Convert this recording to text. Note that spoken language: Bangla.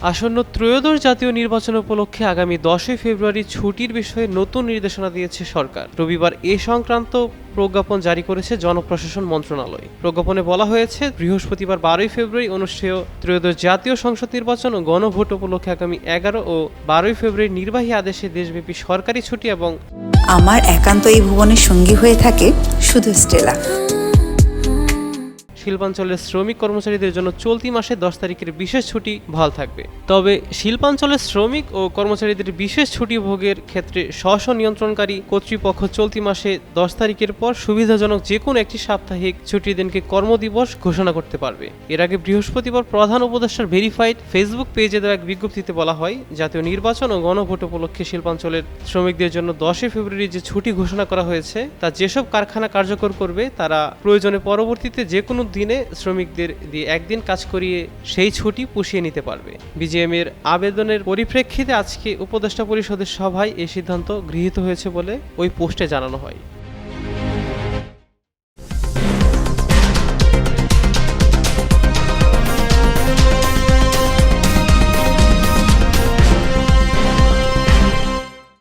আসন্ন ত্রয়োদশ জাতীয় নির্বাচন উপলক্ষে আগামী 10ই ফেব্রুয়ারি ছুটির বিষয়ে নতুন নির্দেশনা দিয়েছে সরকার। রবিবার এ সংক্রান্ত প্রজ্ঞাপন জারি করেছে জনপ্রশাসন মন্ত্রণালয়। প্রজ্ঞাপনে বলা হয়েছে, বৃহস্পতিবার 12ই ফেব্রুয়ারি অনুষ্ঠেয় ত্রয়োদশ জাতীয় সংসদ নির্বাচন ও গণভোট উপলক্ষে আগামী 11 ও 12ই ফেব্রুয়ারি নির্বাহী আদেশে দেশব্যাপী সরকারি ছুটি এবং আমার একান্ত এই ভুবনের সঙ্গী হয়ে থাকে শুধু স্টেলা। শিল্পাঞ্চলের শ্রমিক কর্মচারীদের জন্য চলতি মাসে 10 তারিখের বিশেষ ছুটি বহাল থাকবে। তবে শিল্পাঞ্চলের শ্রমিক ও কর্মচারীদের বিশেষ ছুটি ভোগের ক্ষেত্রে স্ব নিয়ন্ত্রণকারী কর্তৃপক্ষ চলতি মাসে 10 তারিখের পর সুবিধাজনক যে কোনো একটি সাপ্তাহিক ছুটির দিনকে কর্মদিবস ঘোষণা করতে পারবে। এর আগে বৃহস্পতিবার প্রধান উপদেষ্টার ভেরিফাইড ফেসবুক পেজে দেওয়া এক বিজ্ঞপ্তিতে বলা হয়, জাতীয় নির্বাচন ও গণভোট উপলক্ষে শিল্পাঞ্চলের শ্রমিকদের জন্য 10 ফেব্রুয়ারি যে ছুটি ঘোষণা করা হয়েছে তা যেসব কারখানা কার্যকর করবে তারা প্রয়োজনে পরবর্তীতে যে কোনো দিনে শ্রমিকদের দিয়ে একদিন কাজ করিয়ে সেই ছুটি পুষিয়ে নিতে পারবে। বিজিএম এর আবেদনের পরিপ্রেক্ষিতে আজকে উপদেষ্টা পরিষদের সভায় এই সিদ্ধান্ত গৃহীত হয়েছে বলে ওই পোস্টে জানানো হয়।